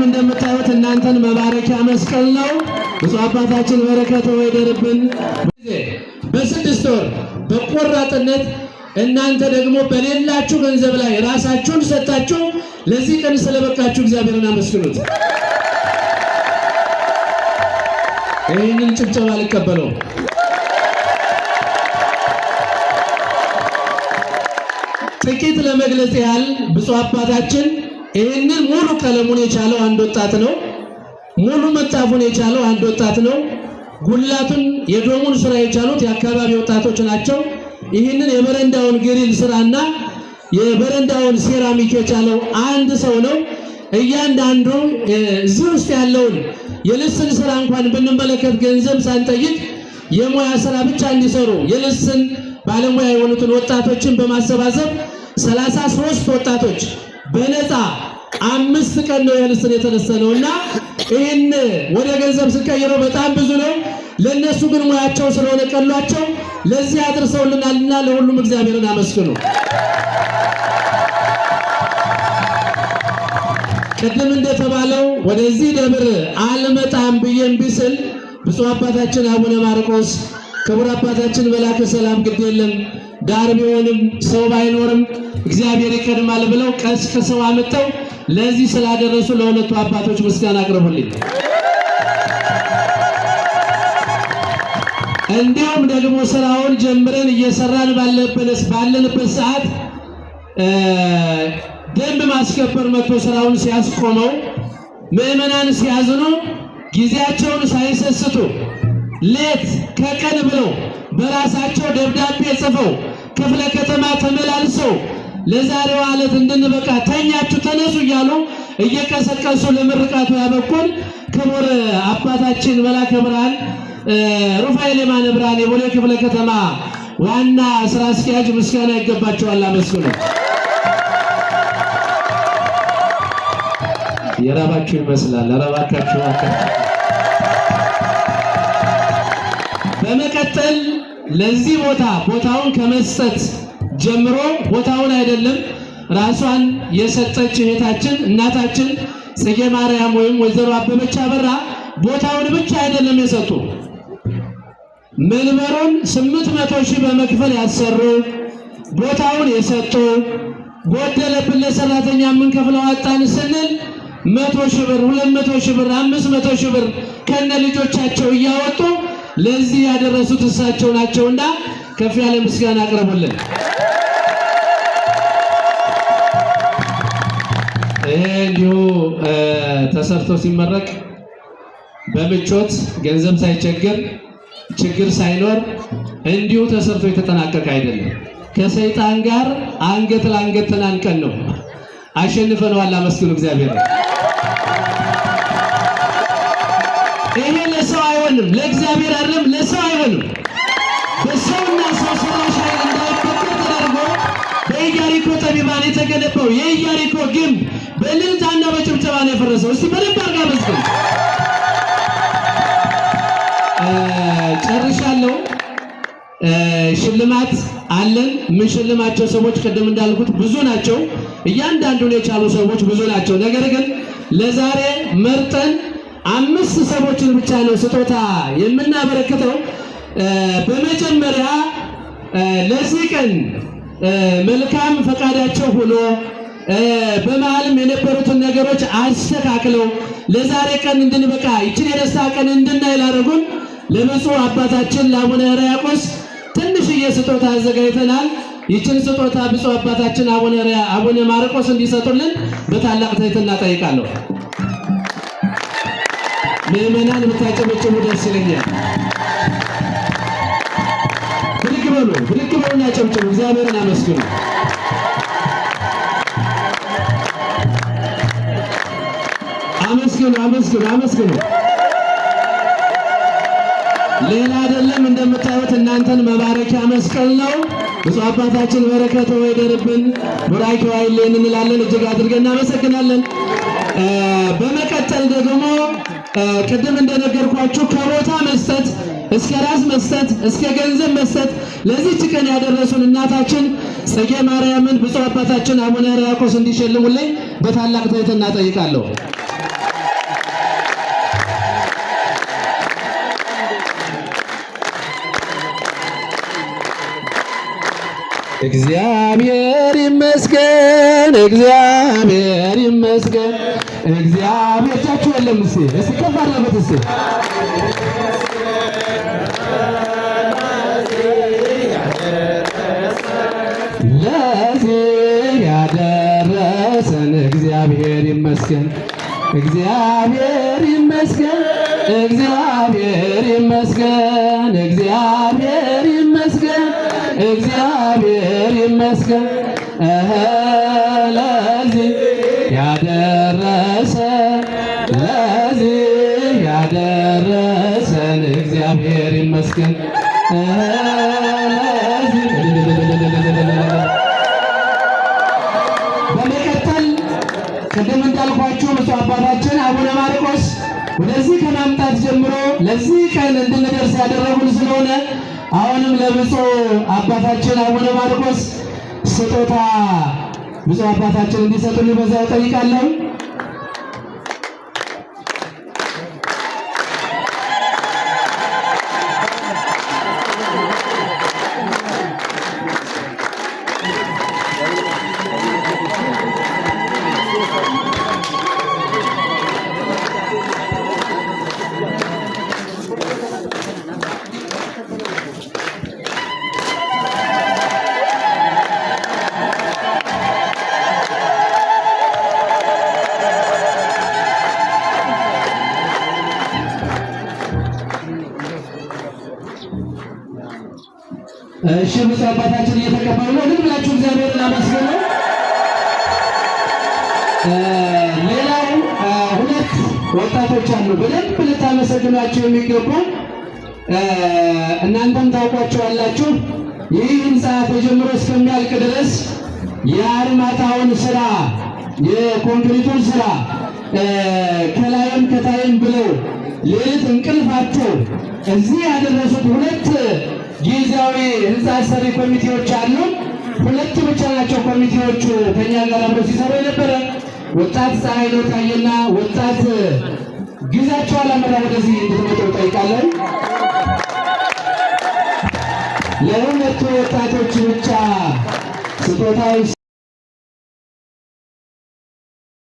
እንደምታዩት እናንተን መባረኪያ መስቀል ነው። ብፁዕ አባታችን በረከቱ ይደርብን። በስድስት ወር በቆራጥነት እናንተ ደግሞ በሌላችሁ ገንዘብ ላይ ራሳችሁን ሰጣችሁ ለዚህ ቀን ስለበቃችሁ እግዚአብሔርን አመስግኑት። ይህንን ጭብጨባ ልቀበለው። ጥቂት ለመግለጽ ያህል ብፁዕ አባታችን ይህንን ሙሉ ቀለሙን የቻለው አንድ ወጣት ነው። ሙሉ መጣፉን የቻለው አንድ ወጣት ነው። ጉላቱን የዶሙን ስራ የቻሉት የአካባቢ ወጣቶች ናቸው። ይህንን የበረንዳውን ግሪል ስራና የበረንዳውን ሴራሚክ የቻለው አንድ ሰው ነው። እያንዳንዱ እዚህ ውስጥ ያለውን የልስን ስራ እንኳን ብንመለከት ገንዘብ ሳንጠይቅ የሙያ ስራ ብቻ እንዲሰሩ የልስን ባለሙያ የሆኑትን ወጣቶችን በማሰባሰብ 33 ወጣቶች በነፃ 5 ቀን ነው የልስን የተነሰነውና ይሄን ወደ ገንዘብ ስንቀይረው በጣም ብዙ ነው። ለነሱ ግን ሙያቸው ስለሆነ ቀሏቸው ለዚህ አድርሰውልናልና ለሁሉም እግዚአብሔርን አመስግኑ። ቅድም እንደተባለው ወደዚህ ደብር አልመጣም ብዬም ቢስል ብፁዕ አባታችን አቡነ ማርቆስ ክቡር አባታችን መላከ ሰላም ግድ የለም ዳር ቢሆንም ሰው ባይኖርም እግዚአብሔር ይቀድማል ብለው ቀስቅሰው አመጣው ለዚህ ስላደረሱ ለሁለቱ አባቶች ምስጋና አቅርቡልኝ። እንዲሁም ደግሞ ስራውን ጀምረን እየሰራን ባለንበት ሰዓት ደንብ ማስከበር መጥቶ ስራውን ሲያስቆመው ምዕመናን ሲያዝኑ ጊዜያቸውን ሳይሰስቱ ሌት ከቀን ብለው በራሳቸው ደብዳቤ ጽፈው ክፍለ ከተማ ተመላልሰው ለዛሬው ዕለት እንድንበቃ ተኛችሁ ተነሱ እያሉ እየቀሰቀሱ ለምርቃቱ ያበቁን ክቡር አባታችን መላከ ብርሃን ሩፋኤል የማነ ብርሃን የቦሌ ክፍለ ከተማ ዋና ስራ አስኪያጅ ምስጋና ይገባቸዋል። አመስግኑ። የራባችሁ ይመስላል። አራባካችሁ በመቀጠል ለዚህ ቦታውን ከመስጠት ጀምሮ ቦታውን አይደለም ራሷን የሰጠች እህታችን እናታችን ጽጌ ማርያም ወይም ወይዘሮ አበበች አበራ ቦታውን ብቻ አይደለም የሰጡ መንበሩን 800 ሺህ በመክፈል ያሰሩ ቦታውን የሰጡ ጎደለብን ለሰራተኛ ምን ከፍለው አጣን ስንል 100 ሺህ ብር 200 ሺህ ብር 500 ሺህ ብር ከነ ልጆቻቸው እያወጡ ለዚህ ያደረሱት እሳቸው ናቸውና ከፍ ያለ ምስጋና አቅርቡልን። እንዲሁ ተሰርቶ ሲመረቅ በምቾት ገንዘብ ሳይቸግር ችግር ሳይኖር እንዲሁ ተሰርቶ የተጠናቀቀ አይደለም። ከሰይጣን ጋር አንገት ለአንገት ተናንቀን ነው አሸንፈነዋል። አመስግኑ እግዚአብሔር። ይሄ ለሰው አይሆንም፣ ለእግዚአብሔር አይደለም፣ ለሰው አይሆንም። በሰውና ሰው ሰራሽ ኃይል እንዳይፈጠር ተደርጎ በኢያሪኮ ጠቢባን የተገነባው የኢያሪኮ ግንብ በእልልታና በጭብጨባ ነው የፈረሰው። እስቲ በደንብ አድርጋ መስግኑ። ጨርሻለሁ። ሽልማት አለን። ምን ሽልማቸው ሰዎች ቅድም እንዳልኩት ብዙ ናቸው። እያንዳንዱን የቻሉ ሰዎች ብዙ ናቸው። ነገር ግን ለዛሬ መርጠን 5 ሰዎችን ብቻ ነው ስጦታ የምናበረክተው። በመጀመሪያ ለዚህ ቀን መልካም ፈቃዳቸው ሆኖ በመሃልም የነበሩትን ነገሮች አስተካክለው ለዛሬ ቀን እንድንበቃ ይችን የደስታ ቀን እንድናይ ላደረጉን ለብፁዕ አባታችን ለአቡነ ሕርያቆስ ትንሽዬ ስጦታ አዘጋጅተናል። ይችን ስጦታ ብፁዕ አባታችን አቡነ ማርቆስ እንዲሰጡልን በታላቅ ትህትና ጠይቃለሁ። ምዕመናን ብታጨበጭቡ ደስ ይለኛል። ብድግ በሉና ጨብጭቡ። እግዚአብሔርን አመስግኑ። አመስግኑ። ሌላ አይደለም እንደምታዩት እናንተን መባረኪያ መስቀል ነው። ብፁዕ አባታችን በረከቱ ይደርብን፣ ቡራኪው አይለየን እንላለን። እጅግ አድርገን እናመሰግናለን። በመቀጠል ደግሞ ቅድም እንደነገርኳችሁ ከቦታ መስጠት እስከ ራስ መስጠት እስከ ገንዘብ መስጠት ለዚህች ቀን ያደረሱን እናታችን ጽጌ ማርያምን ብፁዕ አባታችን አቡነ ሕርያቆስ እንዲሸልሙልኝ በታላቅ ትህትና ጠይቃለሁ። እግዚአብሔር ይመስገን፣ እግዚአብሔር ይመስገን። እግዚአብሔር ቻችሁ የለም። እስቲ ከፍ አድርጉት እስቲ ለዚህ ያደረሰን እግዚአብሔር ይመስገን፣ እግዚአብሔር ይመስገን፣ እግዚአብሔር ይመስገን፣ እግዚአብሔር ይመስገን፣ እግዚአብሔር ይመስገን። ለዚህ ያደረሰን ለዚህ ያደረሰን እግዚአብሔር ይመስገን። በመቀጠል ቅድም እንዳልኳችሁ ብፁዕ አባታችን አቡነ ማርቆስ ወደዚህ ከማምጣት ጀምሮ ለዚህ ቀን እንድንደርስ ያደረጉን ስለሆነ አሁንም ለብፁዕ አባታችን አቡነ ማርቆስ ስጦታ ብፁዕ አባታችን እንዲሰጡልኝ በዛው ጠይቃለሁ። እሺ ብፁዕ አባታችን እየተቀበሉ ነው። ግን ብላችሁ እግዚአብሔርን አመስግኑ። ሌላው ሁለት ወጣቶች አሉ በደንብ ልታመሰግኗቸው የሚገቡ እናንተም ታውቋቸዋላችሁ። ይህ ህንፃ ተጀምሮ እስከሚያልቅ ድረስ የአርማታውን ስራ የኮንክሪቱን ስራ ከላይም ከታይም ብለው ሌሊት እንቅልፍ አጥተው እዚህ ያደረሱት ሁለት ጊዜያዊ ህንፃ ሰሪ ኮሚቴዎች አሉ። ሁለት ብቻ ናቸው ኮሚቴዎቹ ከኛ ጋር አብረው ሲሰሩ የነበረ ወጣት ፀሐይነው ታየና ወጣት ግዛቸው አላመራ ወደዚህ እንድትመጡ ጠይቃለሁ። ለሁለቱ ወጣቶች ብቻ ስጦታው